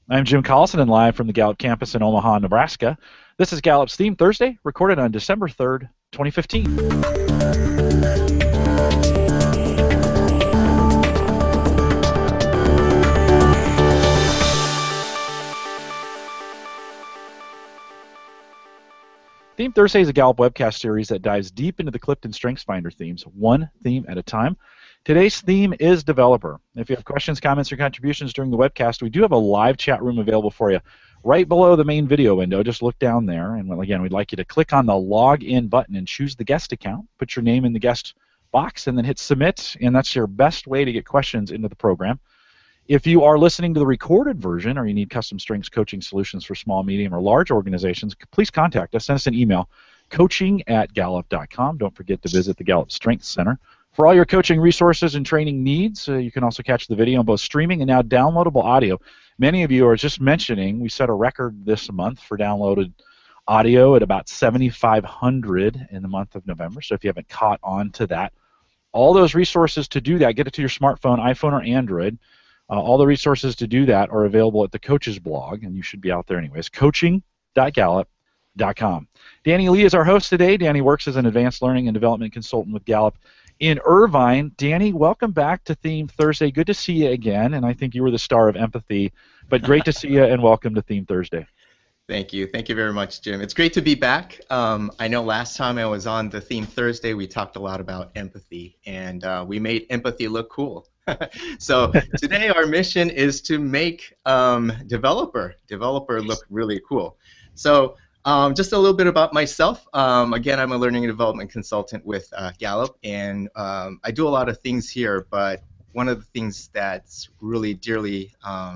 I'm Jim Collison and live from the Gallup campus in Omaha, Nebraska. This is Gallup's Theme Thursday, recorded on December 3rd, 2015. Theme Thursday is a Gallup webcast series that dives deep into the CliftonStrengths Finder themes, one theme at a time. Today's theme is developer. If you have questions, comments, or contributions during the webcast, we do have a live chat room available for you right below the main video window. Just look down there, and again, we'd like you to click on the login button and choose the guest account, put your name in the guest box, and then hit submit, and that's your best way to get questions into the program. If you are listening to the recorded version or you need custom strengths coaching solutions for small, medium, or large organizations, please contact us. Send us an email, coaching@gallup.com. Don't forget to visit the Gallup Strengths Center. For all your coaching resources and training needs, you can also catch the video on both streaming and now downloadable audio. Many of you are just mentioning we set a record this month for downloaded audio at about 7,500 in the month of November. So if you haven't caught on to that, all those resources to do that, get it to your smartphone, iPhone, or Android. All the resources to do that are available at the Coach's blog, and you should be out there anyways, coaching.gallup.com. Danny Lee is our host today. Danny works as an advanced learning and development consultant with Gallup in Irvine. Danny, welcome back to Theme Thursday. Good to see you again, and I think you were the star of Empathy, but great to see you, and welcome to Theme Thursday. Thank you. Thank you very much, Jim. It's great to be back. I know last time I was on the Theme Thursday, we talked a lot about empathy, and we made empathy look cool. So today our mission is to make developer look really cool. So just a little bit about myself. Again, I'm a learning and development consultant with Gallup, and I do a lot of things here, but one of the things that's really dearly,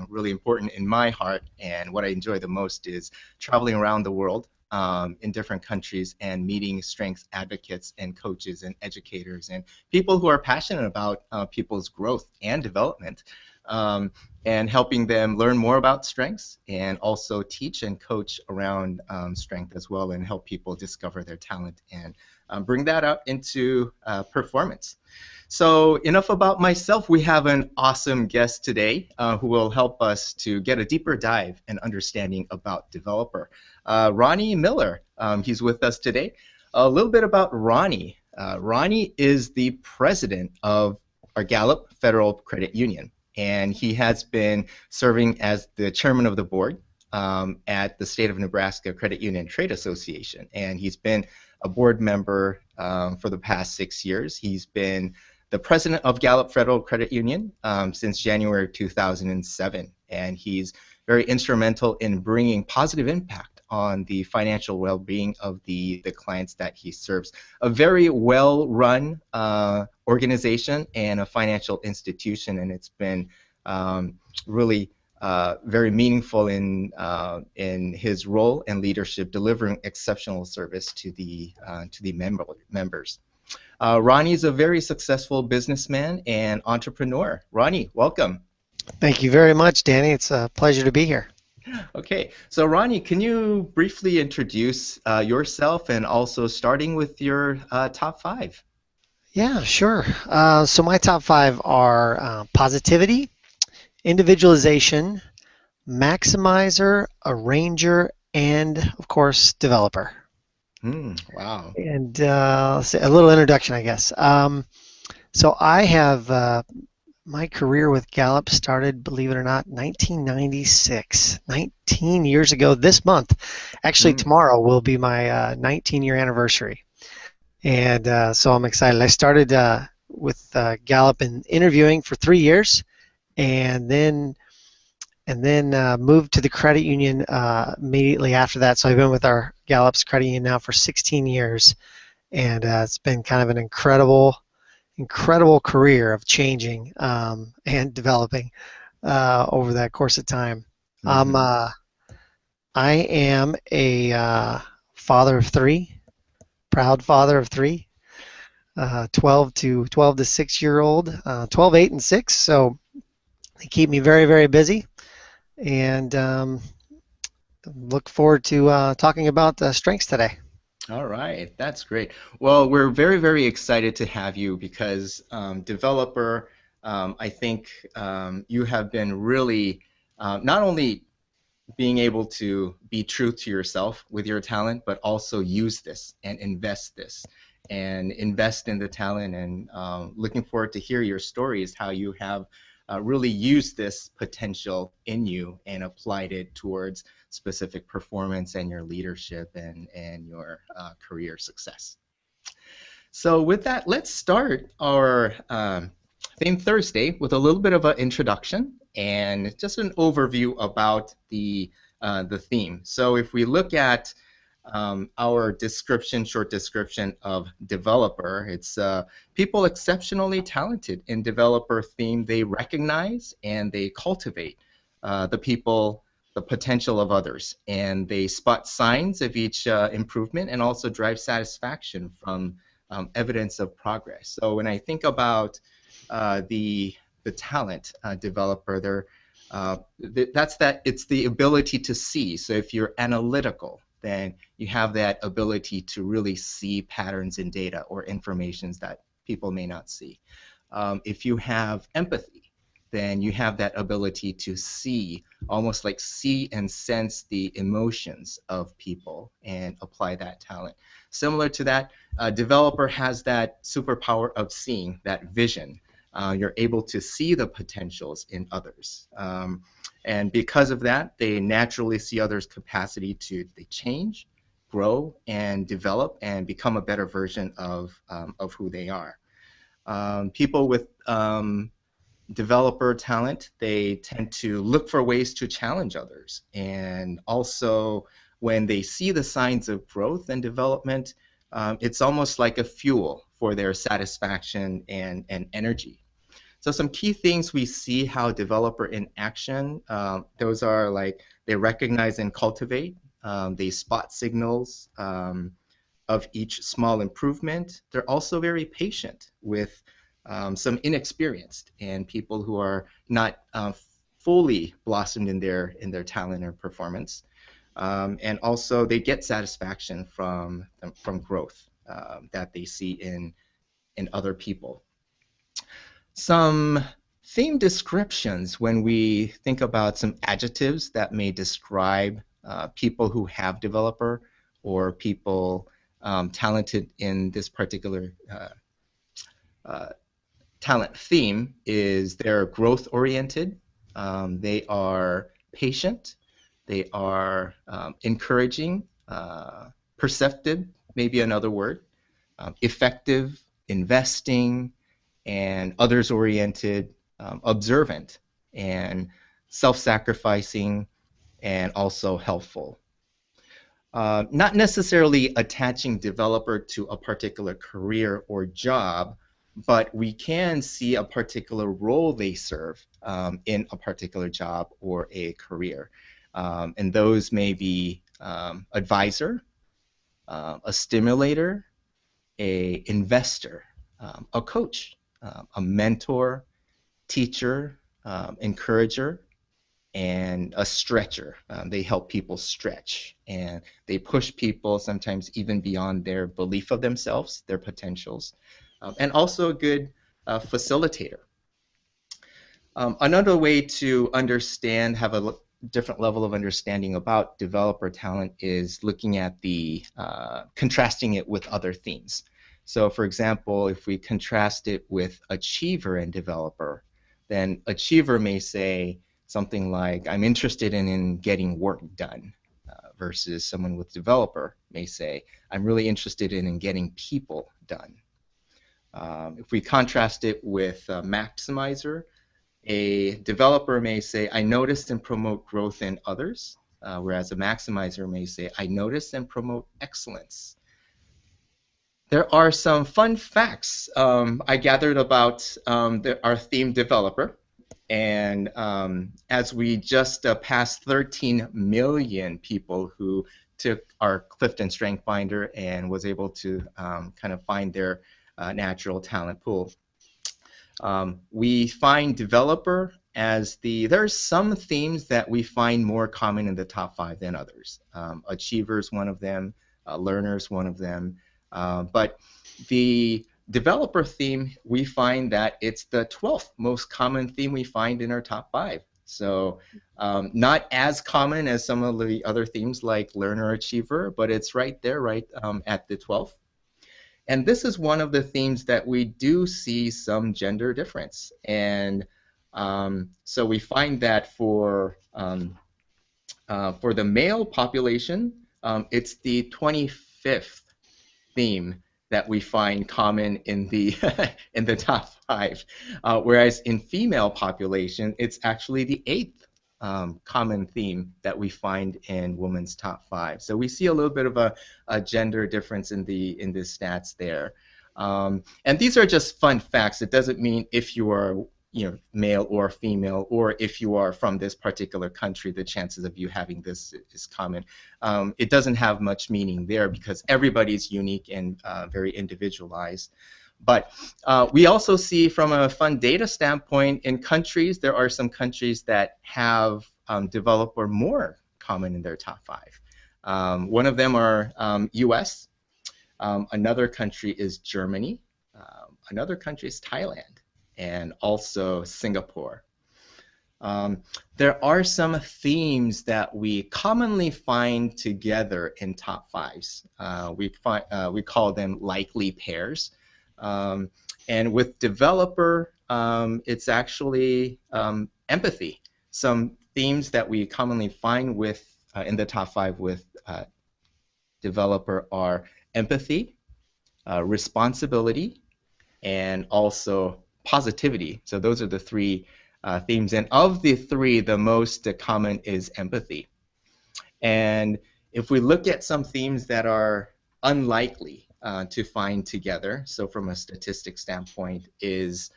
really important in my heart and what I enjoy the most is traveling around the world in different countries and meeting strengths advocates and coaches and educators and people who are passionate about people's growth and development, and helping them learn more about strengths and also teach and coach around strength as well, and help people discover their talent and bring that out into performance. So enough about myself. We have an awesome guest today who will help us to get a deeper dive and understanding about developer. Ronny Miller, he's with us today. A little bit about Ronny. Ronny is the president of our Gallup Federal Credit Union, and he has been serving as the chairman of the board at the State of Nebraska Credit Union Trade Association, and he's been a board member for the past 6 years. He's been the president of Gallup Federal Credit Union since January 2007, and he's very instrumental in bringing positive impact on the financial well-being of the clients that he serves. A very well-run organization and a financial institution, and it's been really very meaningful in his role and leadership, delivering exceptional service to the members. Ronny is a very successful businessman and entrepreneur. Ronny, welcome. Thank you very much, Danny. It's a pleasure to be here. Okay, so Ronny, can you briefly introduce yourself, and also starting with your top 5? Yeah, sure. So my top 5 are positivity, individualization, maximizer, arranger, and of course developer. Wow. And a little introduction, I guess. So I have my career with Gallup started, believe it or not, 1996. 19 years ago this month. Actually, tomorrow will be my 19-year anniversary. And so I'm excited. I started with Gallup in interviewing for 3 years, and then moved to the credit union immediately after that. So I've been with our Gallup's credit union now for 16 years, and it's been kind of an incredible career of changing and developing over that course of time. I am a father of 3, proud father of 3, 12 to 6-year-old, 12, 8, and 6. So they keep me very, very busy, and look forward to talking about strengths today. All right, that's great. Well, we're very, very excited to have you because developer, I think you have been really not only being able to be true to yourself with your talent, but also use this and invest in the talent, and looking forward to hear your stories, how you have really used this potential in you and applied it towards specific performance and your leadership and your career success. So with that, let's start our Theme Thursday with a little bit of an introduction and just an overview about the theme. So if we look at our description, short description of developer, it's people exceptionally talented in developer theme. They recognize and they cultivate the potential of others, and they spot signs of each improvement and also drive satisfaction from evidence of progress. So when I think about the talent developer, it's the ability to see. So if you're analytical, then you have that ability to really see patterns in data or informations that people may not see. If you have empathy, then you have that ability to see, almost like see and sense the emotions of people and apply that talent. Similar to that, a developer has that superpower of seeing, that vision. You're able to see the potentials in others. And because of that, they naturally see others' capacity to change, grow, and develop, and become a better version of who they are. People with developer talent, they tend to look for ways to challenge others. And also, when they see the signs of growth and development, it's almost like a fuel for their satisfaction and energy. So some key things we see how developer in action, those are like they recognize and cultivate, they spot signals of each small improvement. They're also very patient with some inexperienced and people who are not fully blossomed in their talent or performance. And also they get satisfaction from growth that they see in other people. Some theme descriptions when we think about some adjectives that may describe people who have developer or people talented in this particular talent theme is they're growth-oriented, they are patient, they are encouraging, perceptive, maybe another word, effective, investing, and others-oriented, observant, and self-sacrificing, and also helpful. Not necessarily attaching developer to a particular career or job, but we can see a particular role they serve in a particular job or a career. And those may be advisor, a stimulator, a investor, a coach, a mentor, teacher, encourager, and a stretcher. They help people stretch, and they push people sometimes even beyond their belief of themselves, their potentials, and also a good facilitator. Another way to understand, have a different level of understanding about developer talent is looking at the, contrasting it with other themes. So for example, if we contrast it with achiever and developer, then achiever may say something like, I'm interested in getting work done, versus someone with developer may say, I'm really interested in getting people done. If we contrast it with maximizer, a developer may say, I notice and promote growth in others, whereas a maximizer may say, I notice and promote excellence. There are some fun facts I gathered about our theme developer. And as we just passed 13 million people who took our CliftonStrengths Finder and was able to kind of find their natural talent pool, we find developer as there's some themes that we find more common in the top 5 than others. Achievers, one of them, learners, one of them. But the developer theme, we find that it's the 12th most common theme we find in our top 5. So not as common as some of the other themes like learner achiever, but it's right there, right at the 12th. And this is one of the themes that we do see some gender difference. And so we find that for the male population, it's the 25th theme that we find common in the in the top 5, whereas in female population, it's actually the 8th common theme that we find in women's top 5. So we see a little bit of a gender difference in the stats there. And these are just fun facts. It doesn't mean if you are male or female, or if you are from this particular country, the chances of you having this is common. It doesn't have much meaning there because everybody's unique and very individualized. But we also see from a fun data standpoint in countries, there are some countries that have developer more common in their top 5. One of them are US. Another country is Germany. Another country is Thailand, and also Singapore. There are some themes that we commonly find together in top 5s. We call them likely pairs. And with developer, it's actually empathy. Some themes that we commonly find with in the top 5 with developer are empathy, responsibility, and also positivity. So those are the 3 themes. And of the 3, the most common is empathy. And if we look at some themes that are unlikely to find together, so from a statistics standpoint, is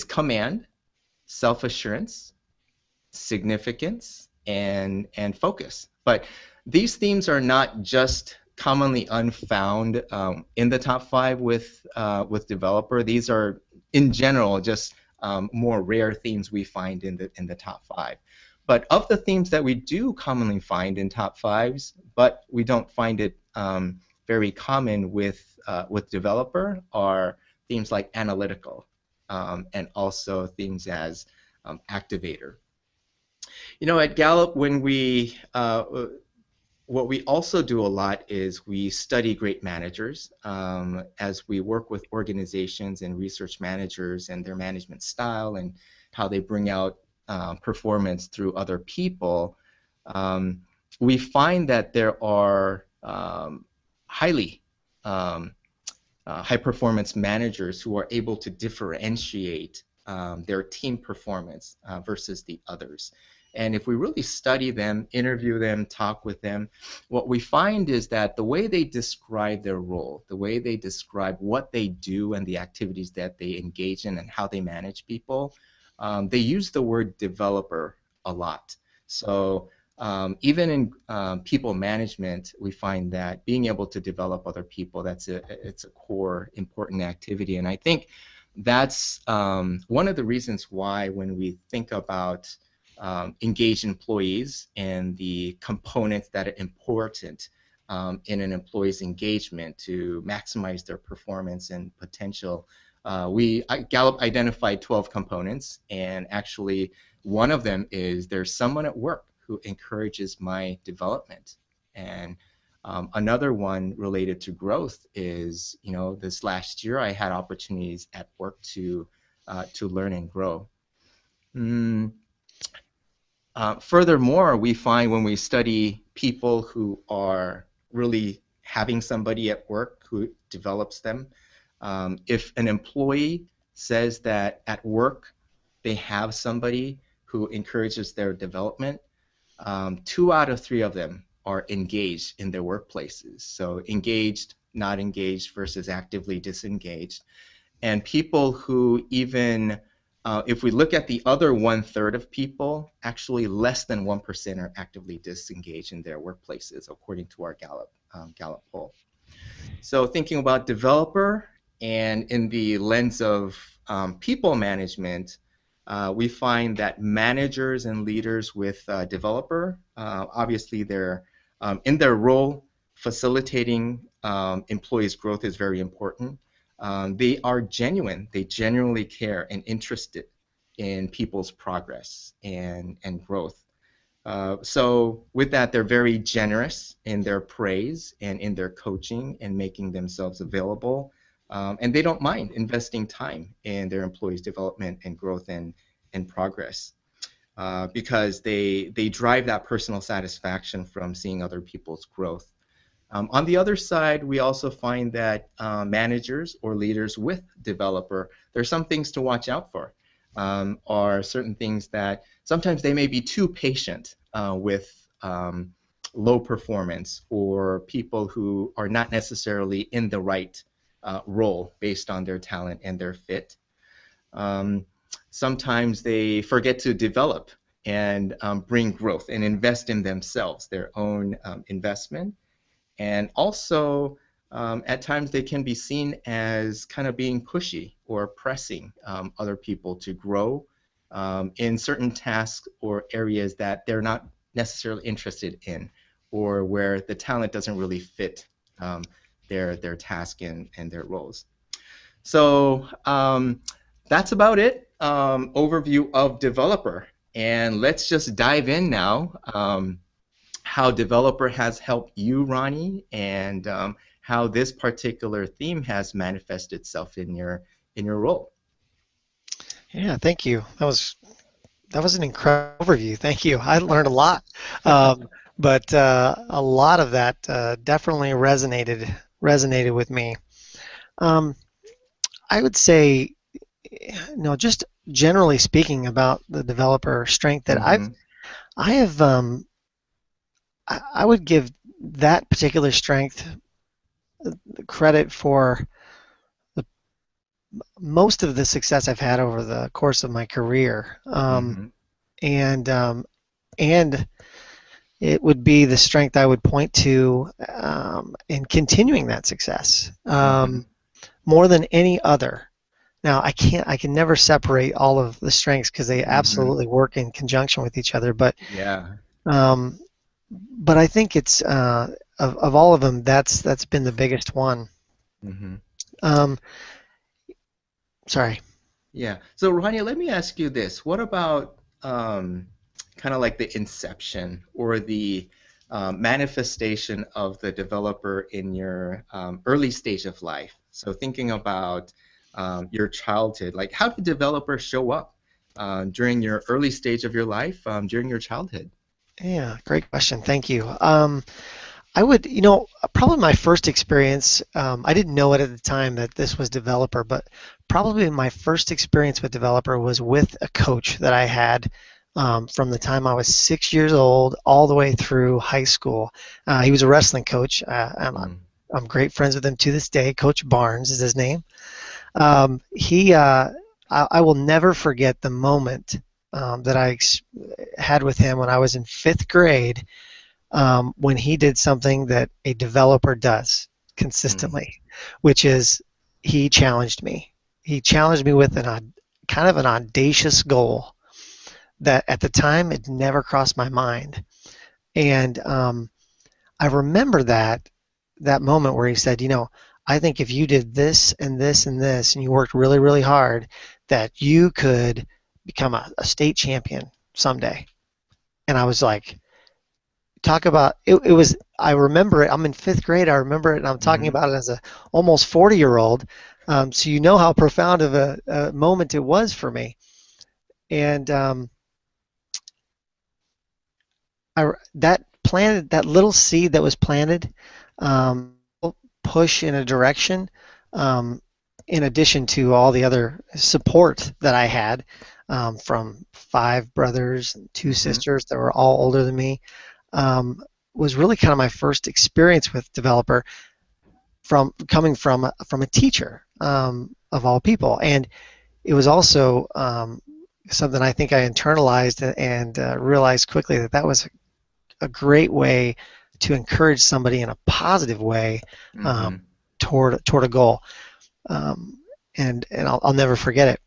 command, self-assurance, significance, and focus. But these themes are not just commonly unfound in the top 5 with developer. These are, in general, just more rare themes we find in the top 5. But of the themes that we do commonly find in top 5s, but we don't find it very common with developer, are themes like analytical and also themes as activator. At Gallup, when what we also do a lot is we study great managers as we work with organizations and research managers and their management style and how they bring out performance through other people. We find that there are high performance managers who are able to differentiate their team performance versus the others. And if we really study them, interview them, talk with them, what we find is that the way they describe their role, the way they describe what they do and the activities that they engage in and how they manage people, they use the word developer a lot. So even in people management, we find that being able to develop other people, it's a core important activity. And I think that's one of the reasons why when we think about engaged employees and the components that are important in an employee's engagement to maximize their performance and potential. Gallup identified 12 components, and actually one of them is there's someone at work who encourages my development. And another one related to growth is, this last year I had opportunities at work to learn and grow. Furthermore, we find when we study people who are really having somebody at work who develops them, if an employee says that at work they have somebody who encourages their development, 2 out of 3 of them are engaged in their workplaces. So engaged, not engaged versus actively disengaged. And people who even if we look at the other 1/3 of people, actually less than 1% are actively disengaged in their workplaces, according to our Gallup poll. So thinking about developer and in the lens of people management, we find that managers and leaders with developer, obviously they're in their role, facilitating employees' growth is very important. They are genuine. They genuinely care and interested in people's progress and growth. So with that, they're very generous in their praise and in their coaching and making themselves available. And they don't mind investing time in their employees' development and growth and progress because they drive that personal satisfaction from seeing other people's growth. On the other side, we also find that managers or leaders with developer, there's some things to watch out for. Are certain things that sometimes they may be too patient with low performance or people who are not necessarily in the right role based on their talent and their fit. Sometimes they forget to develop and bring growth and invest in themselves, their own investment. And also, at times they can be seen as kind of being pushy or pressing other people to grow in certain tasks or areas that they're not necessarily interested in, or where the talent doesn't really fit their task and their roles. So that's about it. Overview of developer. And let's just dive in now. How developer has helped you, Ronnie, and how this particular theme has manifested itself in your role. Yeah, thank you. That was an incredible overview. Thank you. I learned a lot, but a lot of that definitely resonated with me. I would say, just generally speaking about the developer strength that I would give that particular strength credit for most of the success I've had over the course of my career, and it would be the strength I would point to in continuing that success more than any other. Now I can never separate all of the strengths because they absolutely work in conjunction with each other, but but I think it's of all of them, that's been the biggest one. Sorry. Yeah. So Ronnie, let me ask you this: what about kind of like the inception or the manifestation of the developer in your early stage of life? So thinking about your childhood, like how did developers show up during your early stage of your life, during your childhood? Yeah, great question. Thank you. I would, probably my first experience, I didn't know it at the time that this was developer, but probably my first experience with developer was with a coach that I had from the time I was 6 years old all the way through high school. He was a wrestling coach. I'm great friends with him to this day. Coach Barnes is his name. I will never forget the moment that I had with him when I was in 5th grade, when he did something that a developer does consistently, which is he challenged me. He challenged me with kind of an audacious goal that at the time it never crossed my mind. And I remember that moment where he said, I think if you did this and this and this and you worked really, really hard, that you could become a state champion someday. And I was like, talk about it was, I remember it. I'm in 5th grade. I remember it, and I'm talking about it as a almost 40-year-old. So you know how profound of a moment it was for me. And that little seed that was planted, push in a direction, in addition to all the other support that I had from 5 brothers and 2 sisters that were all older than me, was really kind of my first experience with developer coming from a teacher, of all people. And it was also something I think I internalized and realized quickly that was a great way to encourage somebody in a positive way toward a goal. And I'll never forget it.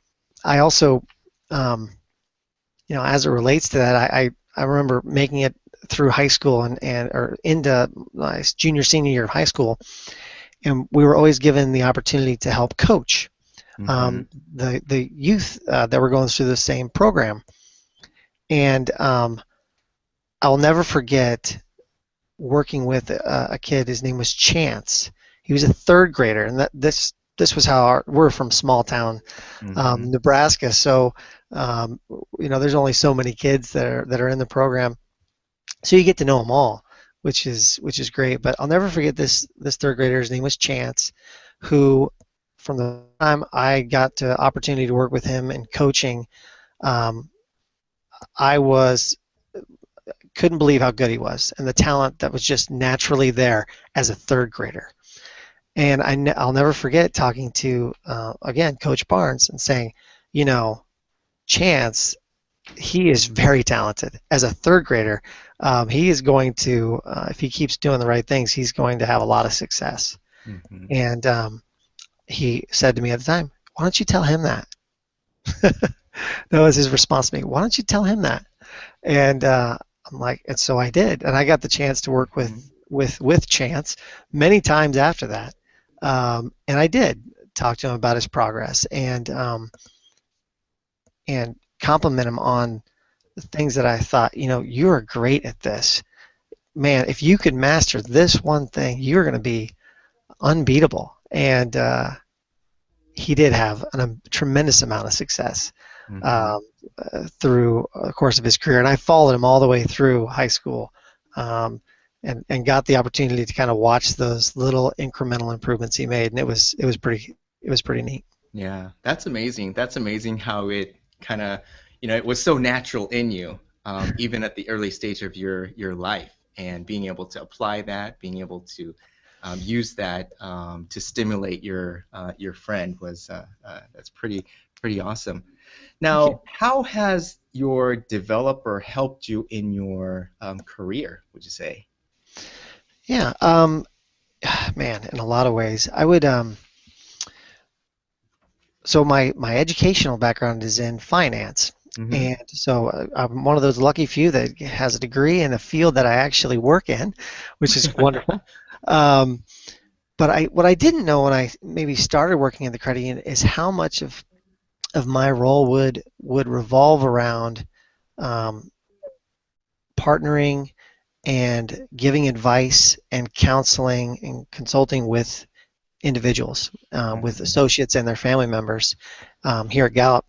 I also, as it relates to that, I remember making it through high school or into my senior year of high school, and we were always given the opportunity to help coach um, the youth that were going through the same program. And I'll never forget working with a kid. His name was Chance. He was a third grader, and this was how we're from small town Nebraska. So there's only so many kids that are in the program, so you get to know them all, which is great. But I'll never forget this third grader. His name was Chance, who from the time I got the opportunity to work with him in coaching, I couldn't believe how good he was and the talent that was just naturally there as a third grader. And I'll never forget talking to, again, Coach Barnes and saying, Chance, he is very talented. As a third grader, he is going to, if he keeps doing the right things, he's going to have a lot of success. And he said to me at the time, why don't you tell him that? That was his response to me. Why don't you tell him that? And I'm like, and so I did. And I got the chance to work with Chance many times after that. And I did talk to him about his progress and compliment him on the things that I thought, you're great at this. Man, if you could master this one thing, you're going to be unbeatable. And he did have a tremendous amount of success through the course of his career. And I followed him all the way through high school and got the opportunity to kind of watch those little incremental improvements he made. And it was pretty neat. Yeah, that's amazing. That's amazing how it kind of, it was so natural in you, even at the early stage of your life, and being able to apply that, being able to use that to stimulate your friend was that's pretty awesome. Now, how has your developer helped you in your career, would you say? Yeah, man, in a lot of ways. I would so my educational background is in finance. And so I'm one of those lucky few that has a degree in a field that I actually work in, which is wonderful. But what I didn't know when I maybe started working in the credit union is how much of my role would revolve around partnering and giving advice and counseling and consulting with individuals, with associates and their family members here at Gallup.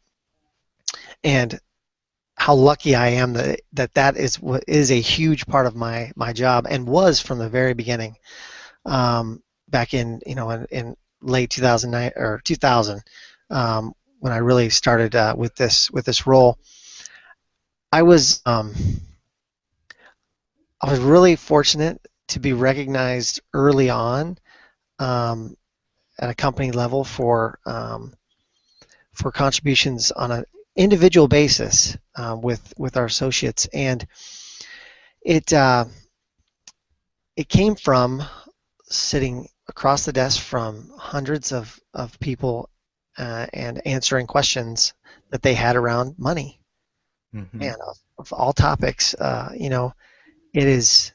And how lucky I am that is a huge part of my job, and was from the very beginning. Back in in late 2009 or 2000, when I really started with this role, I was really fortunate to be recognized early on at a company level for contributions on an individual basis with our associates, and it came from sitting across the desk from hundreds of people and answering questions that they had around money. And of all topics, it is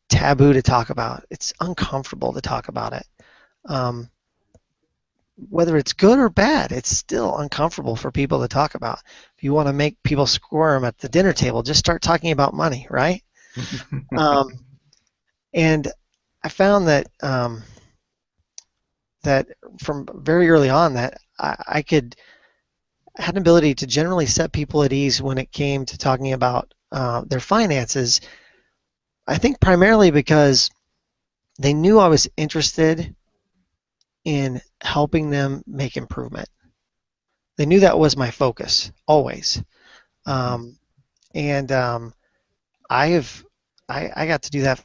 taboo to talk about. It's uncomfortable to talk about it. Whether it's good or bad, it's still uncomfortable for people to talk about. If you want to make people squirm at the dinner table, just start talking about money, right? And I found that that from very early on that I had an ability to generally set people at ease when it came to talking about their finances. I think primarily because they knew I was interested in helping them make improvement. They knew that was my focus always, and I got to do that.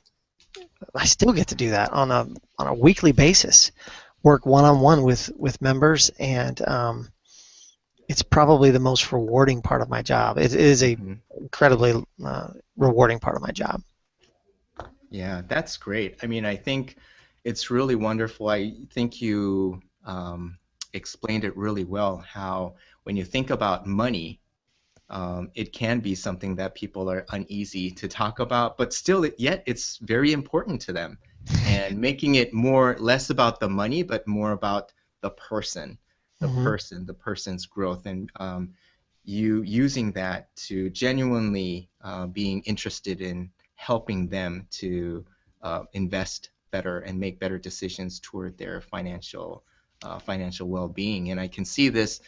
I still get to do that on a weekly basis. Work one-on-one with members, and it's probably the most rewarding part of my job. It is a incredibly rewarding part of my job. Yeah, that's great. I mean, I think it's really wonderful. I think you explained it really well, how when you think about money, it can be something that people are uneasy to talk about, but still, yet it's very important to them. And making it less about the money, but more about the person, Mm-hmm. the person's growth, and you using that to genuinely being interested in helping them to invest better and make better decisions toward their financial well-being. And I can see this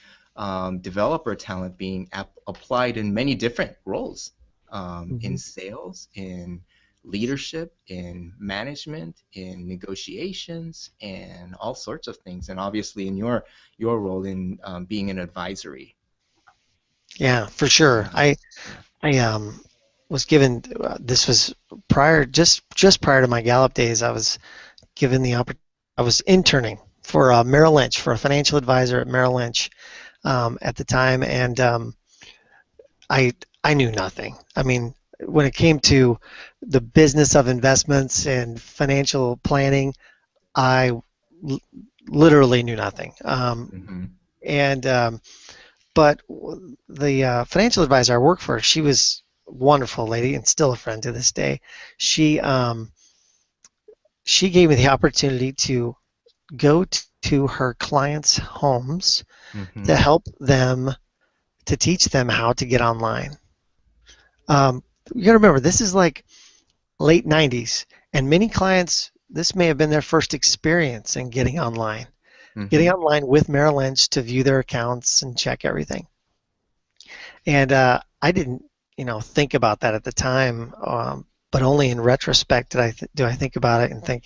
developer talent being applied in many different roles, Mm-hmm. in sales, in leadership, in management, in negotiations, and all sorts of things. And obviously in your role in being an advisory. Yeah, for sure. Yeah, yeah. I was given this was just prior to my Gallup days. I was given the opportunity. I was interning for Merrill Lynch, for a financial advisor at Merrill Lynch at the time, and I I knew nothing. I mean, when it came to the business of investments and financial planning, I l- literally knew nothing. Mm-hmm. And But the financial advisor I worked for, she was a wonderful lady and still a friend to this day. She she gave me the opportunity to go to her clients' homes Mm-hmm. to help them, to teach them how to get online. Um, you got to remember, this is like late 90s, and many clients, this may have been their first experience in getting Mm-hmm. online with Merrill Lynch to view their accounts and check everything. And I didn't, think about that at the time, but only in retrospect do I think about it and think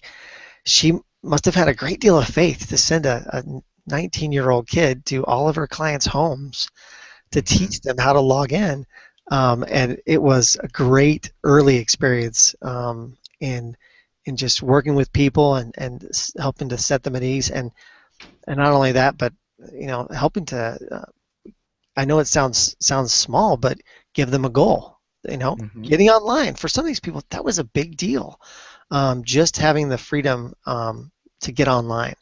she must have had a great deal of faith to send a 19-year-old kid to all of her clients' homes to Mm-hmm. teach them how to log in. And it was a great early experience in just working with people and helping to set them at ease. And not only that, but helping to I know it sounds small, but give them a goal. Mm-hmm. Getting online for some of these people, that was a big deal. Just having the freedom to get online.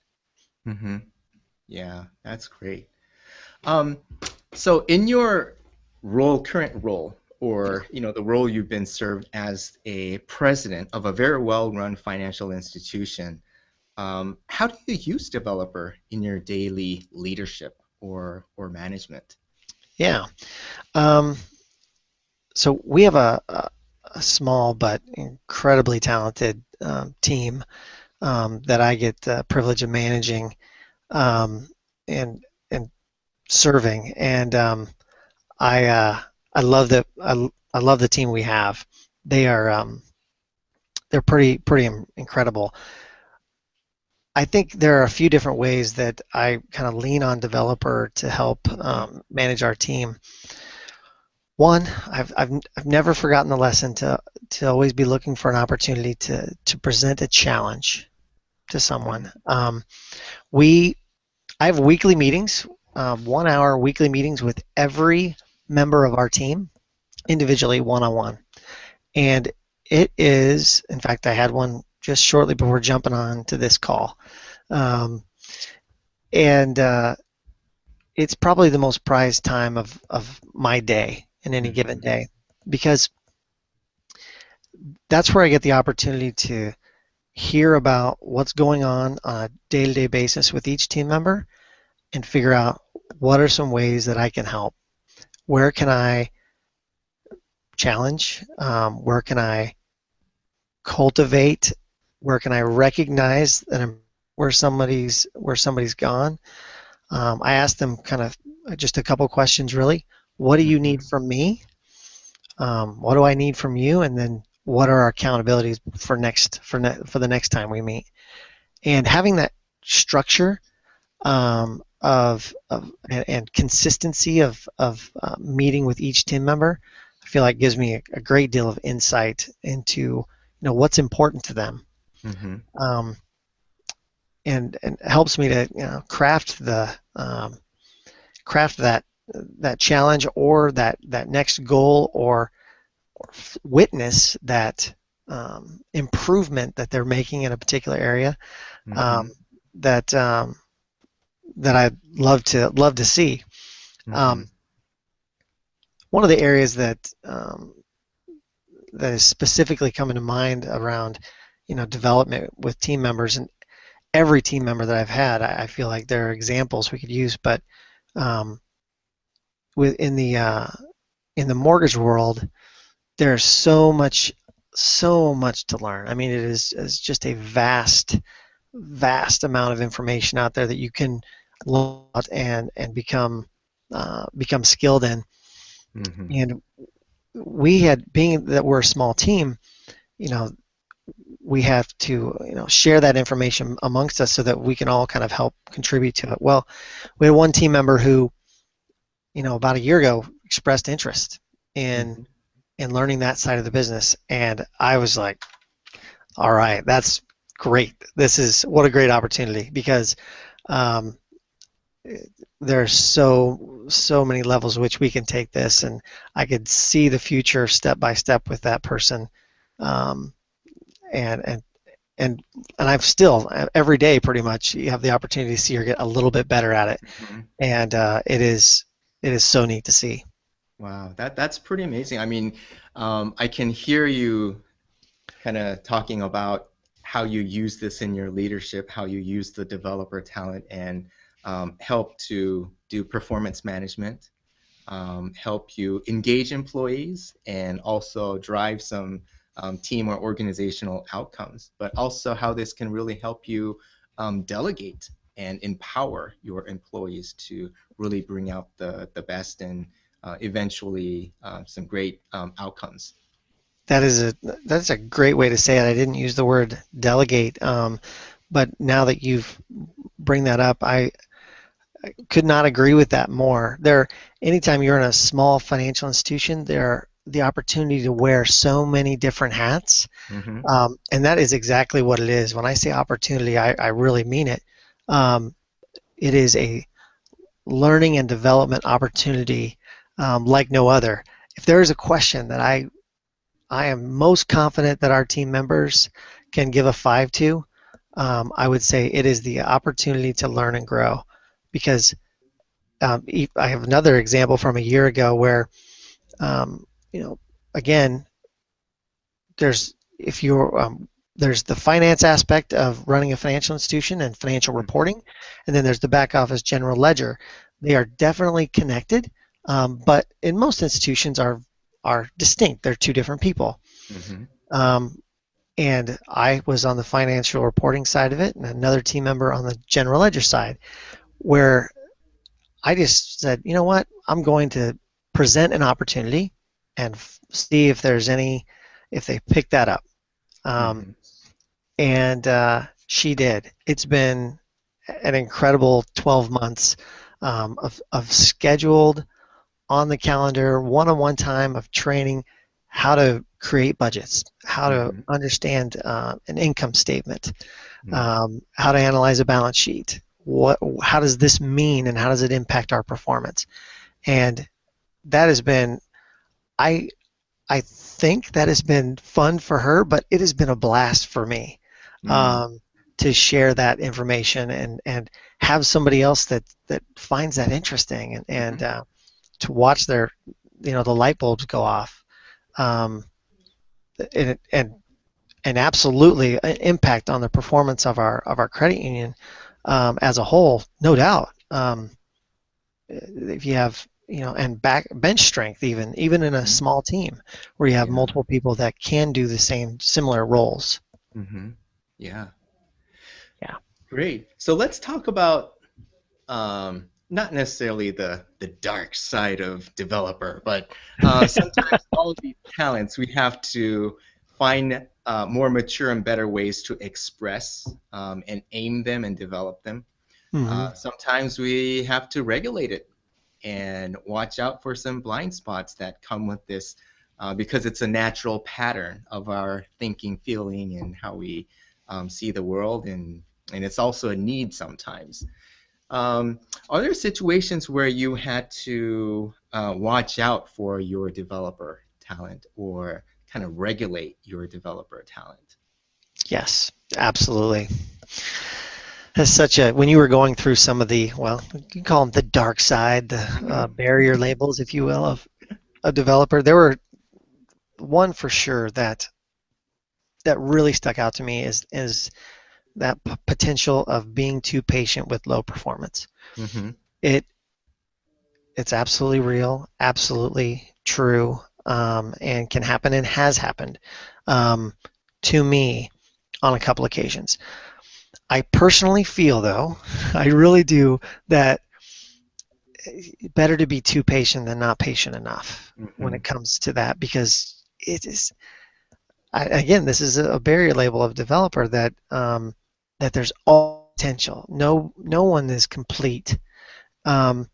Mm-hmm. Yeah, that's great. Um, so in your current role, or the role you've been served as a president of a very well-run financial institution, how do you use developer in your daily leadership or management? Yeah. Um, so we have a small but incredibly talented team that I get the privilege of managing um, and serving, and I uh, I love I love the team we have. They are they're pretty incredible. I think there are a few different ways that I kind of lean on developer to help manage our team. One, I've never forgotten the lesson to always be looking for an opportunity to present a challenge to someone. We I have weekly meetings, 1 hour weekly meetings with every member of our team, individually, one on one. And it is, in fact, I had one just shortly before jumping on to this call. Um, and It's probably the most prized time of my day in any given Mm-hmm. day, because that's where I get the opportunity to hear about what's going on a day-to-day basis with each team member and figure out what are some ways that I can help. Where can I challenge? Where can I cultivate? Where can I recognize that where somebody's gone? I ask them kind of just a couple questions, really. What do you Mm-hmm. need from me? What do I need from you? And then what are our accountabilities for the next time we meet? And having that structure and consistency of meeting with each team member, I feel like gives me a great deal of insight into what's important to them, Mm-hmm. um, and helps me to craft that challenge or that next goal or witness that improvement that they're making in a particular area, Mm-hmm. um, that that I'd love to see. Mm-hmm. Um, One of the areas that is specifically coming to mind around development with team members, and every team member that I've had, I feel like there are examples we could use, but um, in the mortgage world, there's so much to learn. I mean, it's just a vast amount of information out there that you can learn and become skilled in. Mm-hmm. And we had, being that we're a small team, you know, we have to, share that information amongst us so that we can all kind of help contribute to it. Well, we had one team member who, about a year ago expressed interest in Mm-hmm. in learning that side of the business, and I was like, all right, that's great. This is what a great opportunity, because um, there's so many levels which we can take this, and I could see the future step by step with that person, um, and and and and I've still, every day pretty much, you have the opportunity to see her get a little bit better at it, Mm-hmm. and it is so neat to see. Wow, that's pretty amazing. I mean, I can hear you kind of talking about how you use this in your leadership, how you use the developer talent and help to do performance management, help you engage employees, and also drive some team or organizational outcomes, but also how this can really help you delegate and empower your employees to really bring out the best and eventually some great outcomes. That's a great way to say it. I didn't use the word delegate, but now that you've bring that up, I could not agree with that more. Anytime you're in a small financial institution, there are the opportunity to wear so many different hats, Mm-hmm. and that is exactly what it is. When I say opportunity, I really mean it. Um, it is a learning and development opportunity like no other. If there is a question that I am most confident that our team members can give a 5 to, I would say it is the opportunity to learn and grow. Because I have another example from a year ago where, um, you know, again, there's if you're there's the finance aspect of running a financial institution and financial reporting, and then there's the back office general ledger. They are definitely connected, but in most institutions are distinct. They're two different people. Mm-hmm. Um, and I was on the financial reporting side of it, and another team member on the general ledger side, where I just said, you know what, I'm going to present an opportunity and see if if they pick that up. Um, Mm-hmm. and she did. It's been an incredible 12 months of scheduled, on the calendar, one-on-one time of training how to create budgets, how to Mm-hmm. understand an income statement, how to analyze a balance sheet. How does this mean, and how does it impact our performance? And that has been, I I think that has been fun for her, but it has been a blast for me, Mm-hmm. um, to share that information and have somebody else that finds that interesting, and to watch the light bulbs go off, um, and absolutely an impact on the performance of our credit union as a whole, no doubt. If you have, and bench strength, even in a Mm-hmm. small team where you have Yeah. multiple people that can do the same similar roles. Mm-hmm. Yeah. Yeah. Great. So let's talk about not necessarily the dark side of developer, but sometimes all of these talents we have to find more mature and better ways to express and aim them and develop them. Hmm. Sometimes we have to regulate it and watch out for some blind spots that come with this because it's a natural pattern of our thinking, feeling, and how we see the world, and it's also a need sometimes. Um, are there situations where you had to watch out for your developer talent or kind of regulate your developer talent? Yes, absolutely. That's such a when you were going through some of the, well, you can call them the dark side, the Hmm. barrier labels, if you will, of a developer. There were one for sure that really stuck out to me is potential of being too patient with low performance. Mm-hmm. It's absolutely real, absolutely true, and can happen and has happened to me on a couple occasions. I personally feel, though, I really do, that better to be too patient than not patient enough when Mm-hmm. it comes to that, because it is, again, this is a barrier label of developer that there's all potential. No one is complete, and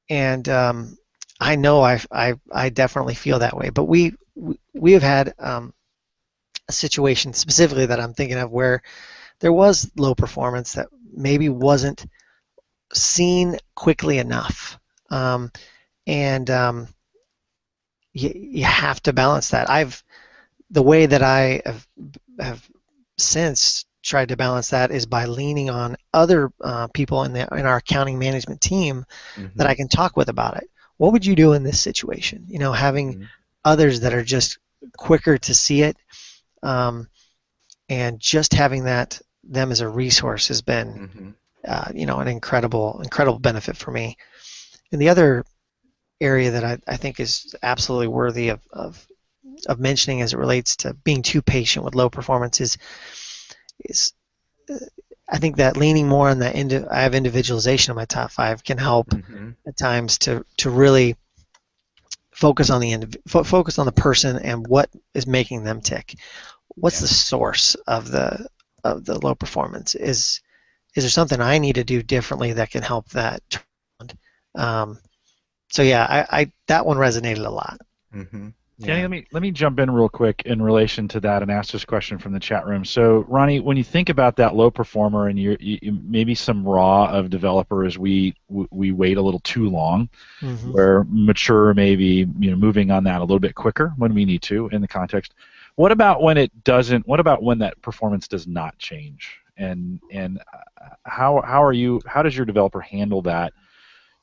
I know I definitely feel that way. But we have had a situation specifically that I'm thinking of where there was low performance that maybe wasn't seen quickly enough, and you have to balance that. The way that I have since tried to balance that is by leaning on other people in our accounting management team that Mm-hmm. I can talk with about it. What would you do in this situation? Having Mm-hmm. others that are just quicker to see it, and just having them as a resource has been, Mm-hmm. an incredible benefit for me. And the other area that I think is absolutely worthy of mentioning as it relates to being too patient with low performance is I think that leaning more on I have individualization in my top 5 can help Mm-hmm. at times to really focus on focus on the person and what is making them tick. What's Yeah. the source of the low performance? Is there something I need to do differently that can help that turn around? So yeah, I that one resonated a lot. Mm-hmm. Danny, Yeah. let me jump in real quick in relation to that and ask this question from the chat room. So, Ronnie, when you think about that low performer and maybe some raw of developers, we wait a little too long, Mm-hmm. where mature maybe moving on that a little bit quicker when we need to in the context. What about when it doesn't? What about when that performance does not change? And how does your developer handle that?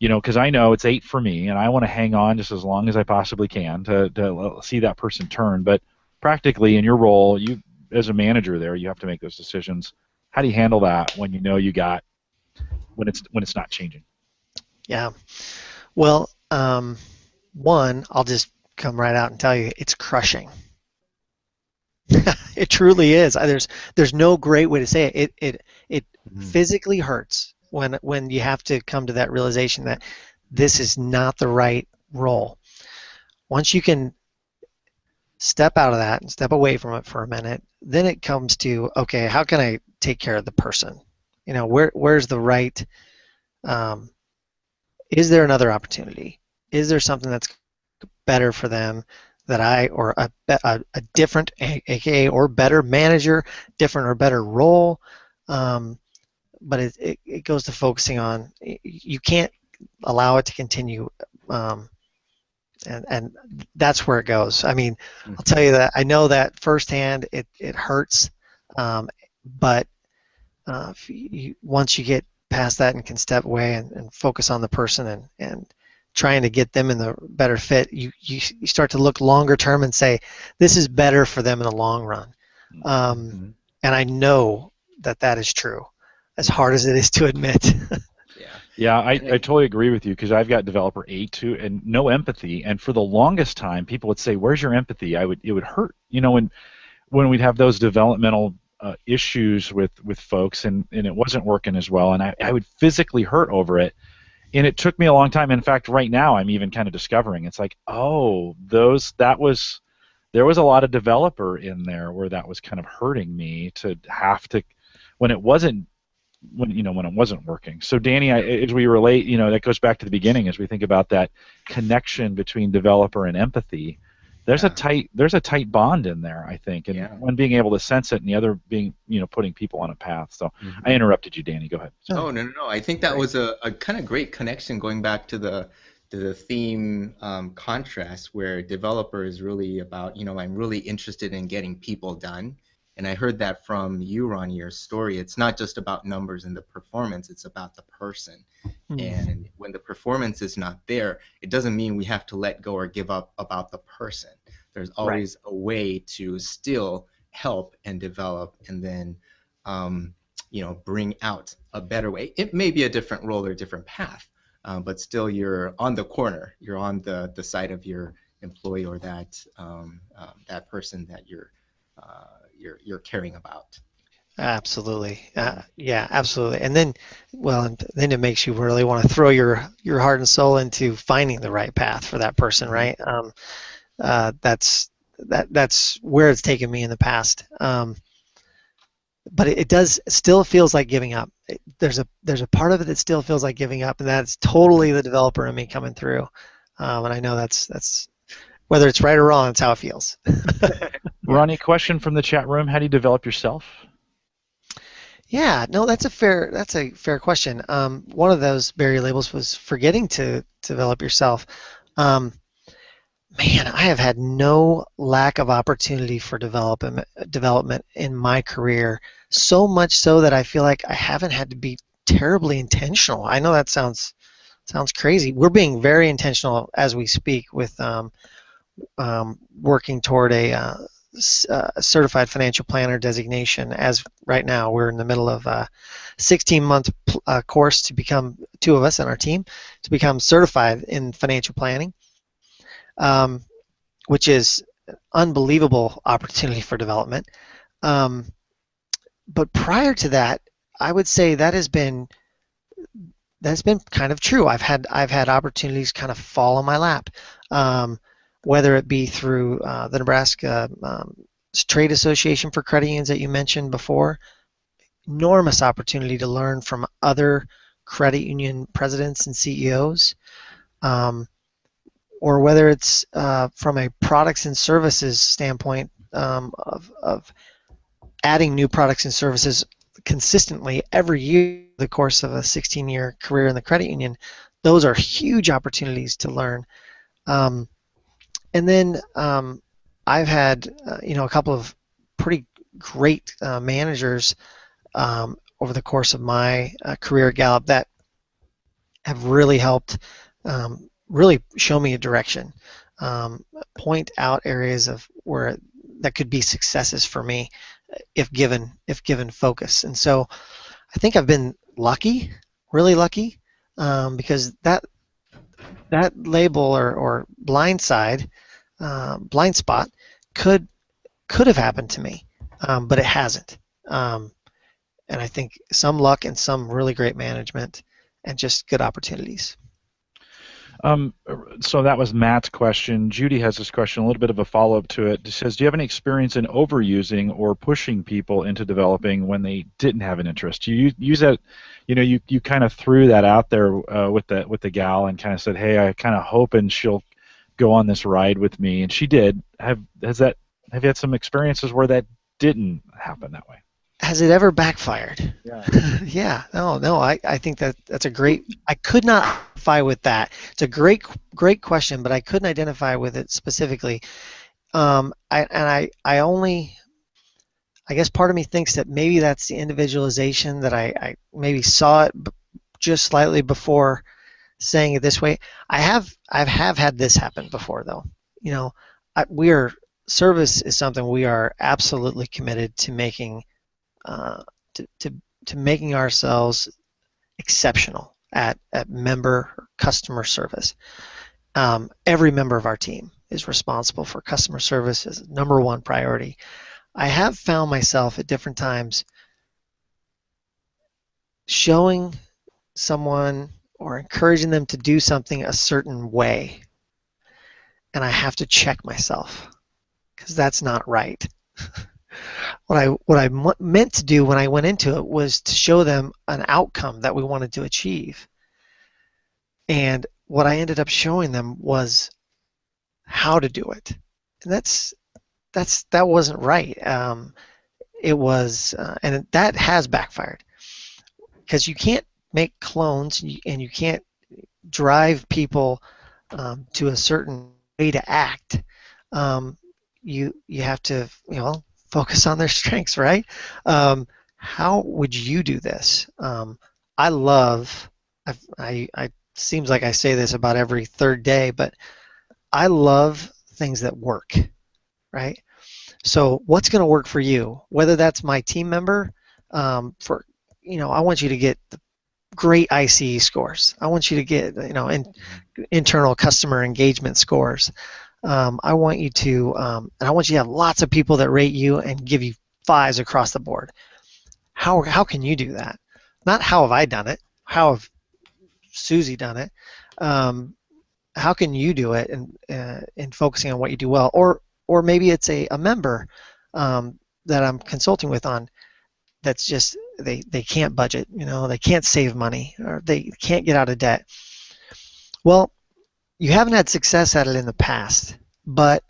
Because I know it's 8 for me, and I want to hang on just as long as I possibly can to see that person turn. But practically, in your role, you as a manager there, you have to make those decisions. How do you handle that when you got when it's not changing? Yeah. Well, one, I'll just come right out and tell you, it's crushing. It truly is. There's no great way to say it. It Mm-hmm. physically hurts when you have to come to that realization that this is not the right role. Once you can step out of that and step away from it for a minute, then it comes to, okay, how can I take care of the person? Where's the right? Um, is there another opportunity? Is there something that's better for them that or a different, aka or better manager, different or better role? But it goes to focusing on, you can't allow it to continue, and that's where it goes. I mean, I'll tell you that I know that firsthand. It hurts, but once you get past that and can step away and focus on the person and trying to get them in the better fit, you start to look longer term and say, this is better for them in the long run. Mm-hmm. And I know that is true, as Yeah. hard as it is to admit. Yeah. Yeah, I And totally agree with you because I've got developer 8 too, and no empathy. And for the longest time, people would say, "Where's your empathy?" It would hurt, when we'd have those developmental issues with folks, and it wasn't working as well, and I would physically hurt over it. And it took me a long time. In fact, right now, I'm even kind of discovering it's like, oh, there was a lot of developer in there where that was kind of hurting me to have to when it wasn't when it wasn't working. So Danny, as we relate, that goes back to the beginning as we think about that connection between developer and empathy. There's a yeah. tight bond in there, I think, and Yeah. one being able to sense it, and the other being putting people on a path. So I Mm-hmm. interrupted you, Danny. Go ahead. Oh, Oh, no, no, no. I think that great. was a kind of great connection going back to the theme contrast where developer is really about, I'm really interested in getting people done. And I heard that from you, Ron, your story. It's not just about numbers and the performance, it's about the person. Mm. And when the performance is not there, it doesn't mean we have to let go or give up about the person. There's Right. always a way to still help and develop and then bring out a better way. It may be a different role or a different path, but still you're on the corner. You're on the side of your employee or that person that you're caring about. Absolutely. Yeah, absolutely. And then, and then it makes you really want to throw your heart and soul into finding the right path for that person, right? That's where it's taken me in the past. But it does still feels like giving up. There's a part of it that still feels like giving up, and that's totally the developer in me coming through. And I know that's whether it's right or wrong, it's how it feels. Ronnie, question from the chat room: how do you develop yourself? Yeah, no, that's a fair question. One of those barrier labels was forgetting to develop yourself. Man, I have had no lack of opportunity for development in my career, so much so that I feel like I haven't had to be terribly intentional. I know that sounds crazy. We're being very intentional as we speak with working toward a certified financial planner designation. As right now we're in the middle of a 16-month course to become, two of us on our team, to become certified in financial planning, which is an unbelievable opportunity for development. But prior to that, I would say that's been kind of true. I've had opportunities kind of fall on my lap, whether it be through the Nebraska Trade Association for Credit Unions that you mentioned before. Enormous opportunity to learn from other credit union presidents and CEOs, or whether it's from a products and services standpoint, of adding new products and services consistently every year the course of a 16-year career in the credit union. Those are huge opportunities to learn. And then I've had a couple of pretty great managers over the course of my career at Gallup that have really helped really show me a direction, point out areas of where that could be successes for me if given focus. And so I think I've been lucky, really lucky, because that label or blind spot could have happened to me, but it hasn't. And I think some luck and some really great management and just good opportunities. So that was Matt's question. Judy has this question, a little bit of a follow-up to it. It says, do you have any experience in overusing or pushing people into developing when they didn't have an interest? You use that, you kind of threw that out there with the gal and kind of said, hey, I kind of hoping she'll go on this ride with me, and she did. Have you had some experiences where that didn't happen that way? Has it ever backfired? Yeah. Yeah. No. I think that's a great. I could not identify with that. It's a great question, but I couldn't identify with it specifically. I guess part of me thinks that maybe that's the individualization that I maybe saw it just slightly before saying it this way. I've had this happen before though. Service is something we are absolutely committed to making. To making ourselves exceptional at member customer service. Every member of our team is responsible for customer service as number one priority. I have found myself at different times showing someone or encouraging them to do something a certain way, and I have to check myself because that's not right. What I meant to do when I went into it was to show them an outcome that we wanted to achieve. And what I ended up showing them was how to do it. And that wasn't right. It was, and that has backfired because you can't make clones and you can't drive people to a certain way to act. You have to, focus on their strengths, right? How would you do this? I seems like I say this about every third day, but I love things that work, right? So what's going to work for you? Whether that's my team member for I want you to get great ICE scores. I want you to get, internal customer engagement scores. I want you to, and I want you to have lots of people that rate you and give you 5s across the board. How can you do that? Not how have I done it? How have Susie done it? How can you do it in focusing on what you do well? Or maybe it's a member that I'm consulting with on that's just they can't budget, they can't save money, or they can't get out of debt. Well, you haven't had success at it in the past, but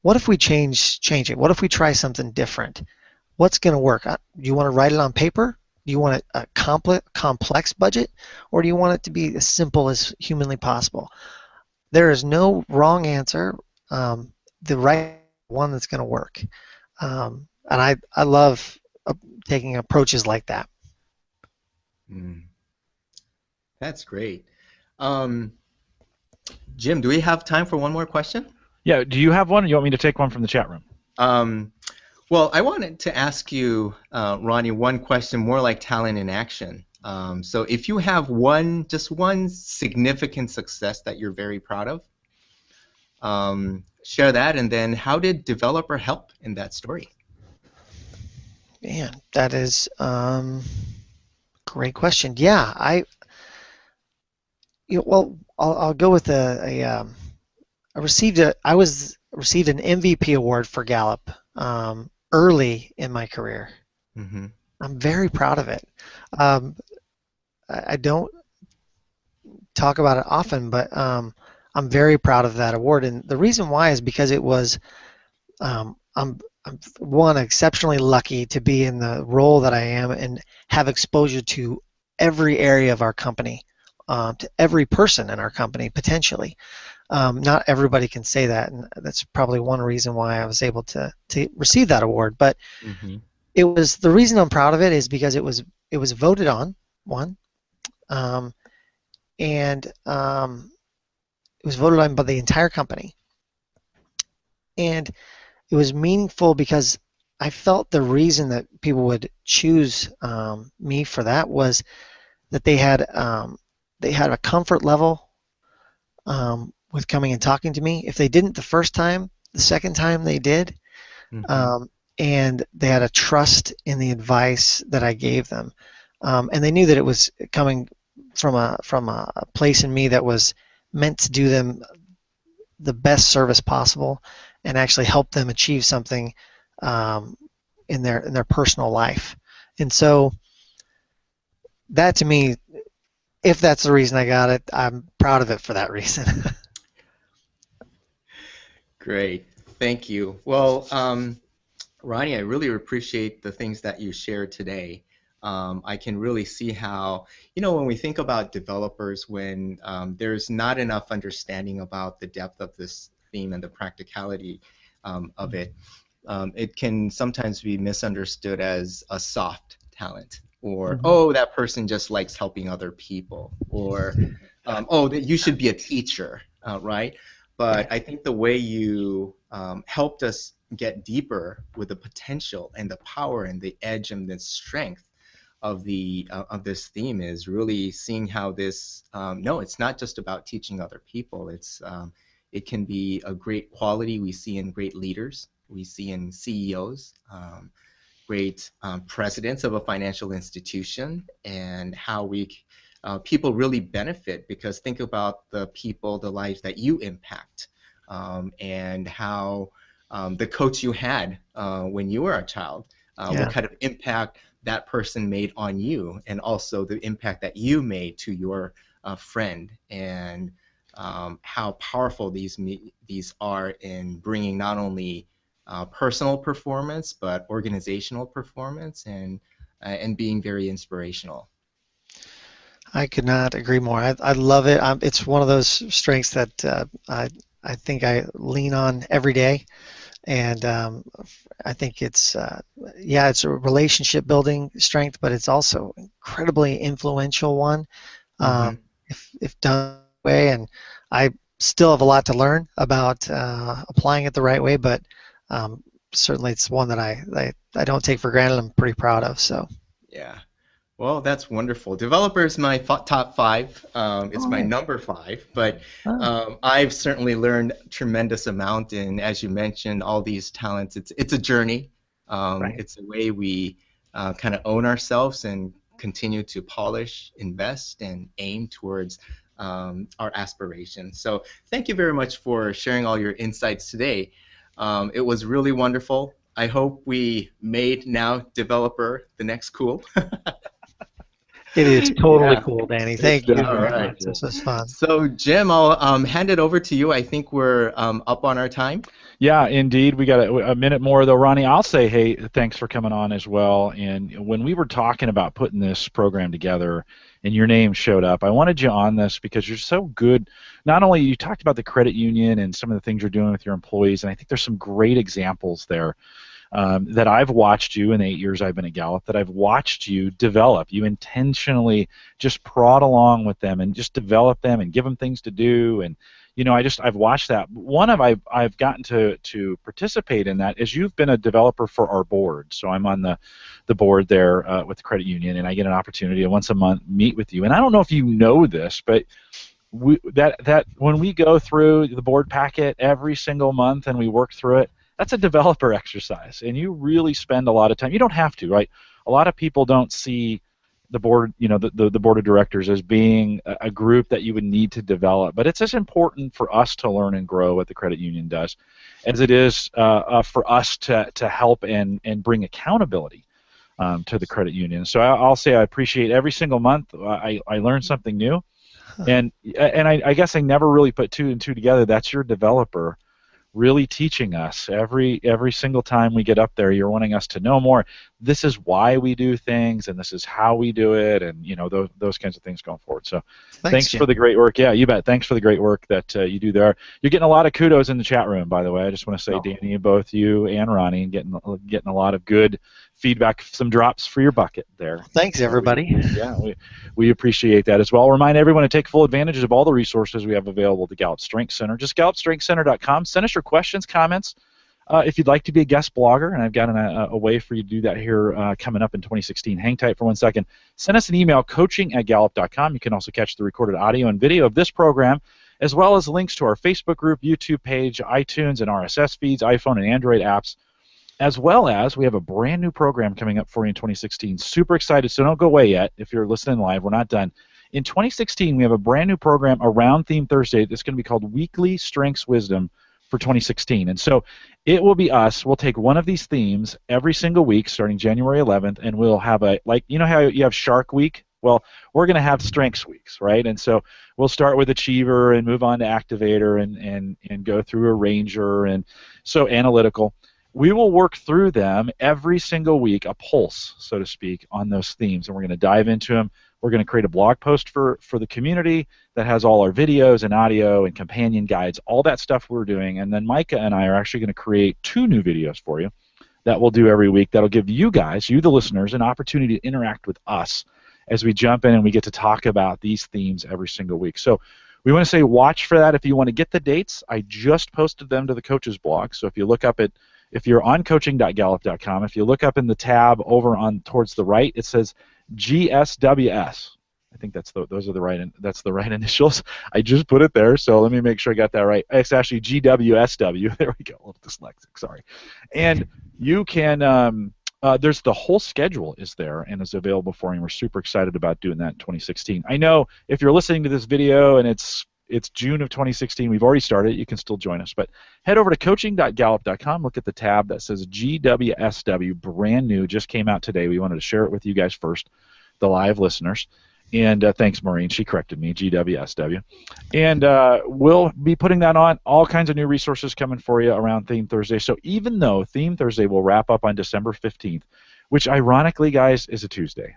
what if we change it? What if we try something different? What's going to work? Do you want to write it on paper? Do you want a complex budget, or do you want it to be as simple as humanly possible? There is no wrong answer. The right one that's going to work. And I love taking approaches like that. That's great. Jim, do we have time for one more question? Yeah, do you have one, or you want me to take one from the chat room? Well, I wanted to ask you, Ronny, one question more like talent in action. So if you have just one significant success that you're very proud of, share that, and then how did developer help in that story? Man, that is great question. Yeah, I'll go with I received an MVP award for Gallup early in my career. Mm-hmm. I'm very proud of it. I don't talk about it often, but I'm very proud of that award, and the reason why is because it was I'm exceptionally lucky to be in the role that I am and have exposure to every area of our company, to every person in our company potentially. Not everybody can say that, and that's probably one reason why I was able to receive that award. But it was, the reason I'm proud of it is because it was voted on, and it was voted on by the entire company, and it was meaningful because I felt the reason that people would choose me for that was that they had a comfort level with coming and talking to me. If they didn't the first time, the second time they did, and they had a trust in the advice that I gave them, and they knew that it was coming from a place in me that was meant to do them the best service possible and actually help them achieve something in their personal life. And so that, to me, if that's the reason I got it, I'm proud of it for that reason. Great, thank you. Well, Ronny, I really appreciate the things that you shared today. I can really see how, when we think about developers, when there's not enough understanding about the depth of this theme and the practicality of it, it can sometimes be misunderstood as a soft talent, or oh, that person just likes helping other people, or oh, that you should be a teacher, right? But I think the way you helped us get deeper with the potential and the power and the edge and the strength of this theme is really seeing how this no, it's not just about teaching other people. It can be a great quality we see in great leaders, we see in CEOs, great presidents of a financial institution, and how people really benefit, because think about the people, the lives that you impact, and how the coach you had when you were a child, what kind of impact that person made on you, and also the impact that you made to your friend, and how powerful these are in bringing not only personal performance but organizational performance, and being very inspirational. I could not agree more. I love it. It's one of those strengths that I think I lean on every day, and I think it's it's a relationship building strength, but it's also incredibly influential one if done the right way. And I still have a lot to learn about applying it the right way, but certainly it's one that I don't take for granted. I'm pretty proud of. So Yeah. Well, that's wonderful. Developer is my top five. It's my right. number five, but Oh, I've certainly learned tremendous amount. And as you mentioned, all these talents, it's a journey. right. It's a way we kind of own ourselves and continue to polish, invest, and aim towards our aspirations. So thank you very much for sharing all your insights today. It was really wonderful. I hope we made now developer the next cool. It is totally Yeah, cool, Danny. it's Thank you All very definitely right. much. cool. This was fun. So, Jim, I'll hand it over to you. I think we're up on our time. Yeah, indeed. We got a minute more, though, Ronnie. I'll say, hey, thanks for coming on as well. And when we were talking about putting this program together and your name showed up, I wanted you on this because you're so good. Not only you talked about the credit union and some of the things you're doing with your employees, and I think there's some great examples there that I've watched you in the 8 years I've been at Gallup, that I've watched you develop. You intentionally just prod along with them and just develop them and give them things to do. And I've watched that. I've gotten to participate in that is you've been a developer for our board. So I'm on the board there with the credit union, and I get an opportunity to once a month meet with you. And I don't know if you know this, but that when we go through the board packet every single month and we work through it, that's a developer exercise, and you really spend a lot of time. You don't have to, right? A lot of people don't see the board, the board of directors as being a group that you would need to develop, but it's as important for us to learn and grow what the credit union does as it is for us to help and bring accountability to the credit union. So I'll say I appreciate every single month. I learn something new. And I guess I never really put two and two together. That's your developer really teaching us every single time we get up there. You're wanting us to know more. This is why we do things, and this is how we do it, and those kinds of things going forward. So Thanks, thanks Jim. for the great work. Yeah, you bet. Thanks for the great work that you do there. You're getting a lot of kudos in the chat room, by the way. I just want to say, Danny, both you and Ronnie, getting a lot of good feedback, some drops for your bucket there. Thanks, everybody. We appreciate that as well. I'll remind everyone to take full advantage of all the resources we have available at the Gallup Strengths Center. Just gallupstrengthscenter.com. Send us your questions, comments. If you'd like to be a guest blogger, and I've got a way for you to do that here coming up in 2016. Hang tight for 1 second. Send us an email, coaching@gallup.com. You can also catch the recorded audio and video of this program, as well as links to our Facebook group, YouTube page, iTunes and RSS feeds, iPhone and Android apps, as well as we have a brand new program coming up for you in 2016. Super excited, so don't go away yet. If you're listening live, we're not done. In 2016, we have a brand new program around Theme Thursday. It's going to be called Weekly Strengths Wisdom for 2016. And so it will be us. We'll take one of these themes every single week starting January 11th, and we'll have how you have Shark Week? Well, we're going to have Strengths Weeks, right? And so we'll start with Achiever and move on to Activator and go through Arranger and so Analytical. We will work through them every single week, a pulse, so to speak, on those themes, and we're going to dive into them. We're going to create a blog post for the community that has all our videos and audio and companion guides, all that stuff we're doing, and then Micah and I are actually going to create 2 new videos for you that we'll do every week that'll give you guys, you the listeners, an opportunity to interact with us as we jump in and we get to talk about these themes every single week. So we want to say watch for that. If you want to get the dates, I just posted them to the coaches blog, so if you look up at if you're on coaching.gallup.com, if you look up in the tab over on towards the right, it says GSWS. I think that's the right initials. I just put it there, so let me make sure I got that right. It's actually GWSW. There we go. A little dyslexic, sorry. And you can there's the whole schedule is there and is available for you. We're super excited about doing that in 2016. I know if you're listening to this video and it's June of 2016. We've already started. You can still join us. But head over to coaching.gallup.com. Look at the tab that says GWSW, brand new, just came out today. We wanted to share it with you guys first, the live listeners. And thanks, Maureen. She corrected me, GWSW. And we'll be putting that on. All kinds of new resources coming for you around Theme Thursday. So even though Theme Thursday will wrap up on December 15th, which ironically, guys, is a Tuesday.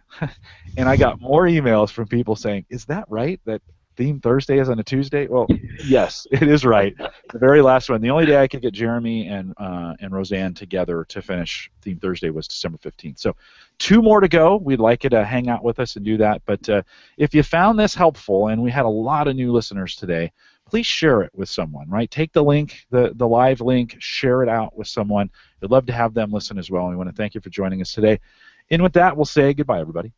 And I got more emails from people saying, is that right, that Theme Thursday is on a Tuesday? Well, yes, it is right. The very last one. The only day I could get Jeremy and Roseanne together to finish Theme Thursday was December 15th. So 2 more to go. We'd like you to hang out with us and do that. But if you found this helpful, and we had a lot of new listeners today, please share it with someone, right? Take the link, the live link, share it out with someone. We'd love to have them listen as well. And we want to thank you for joining us today. And with that, we'll say goodbye, everybody.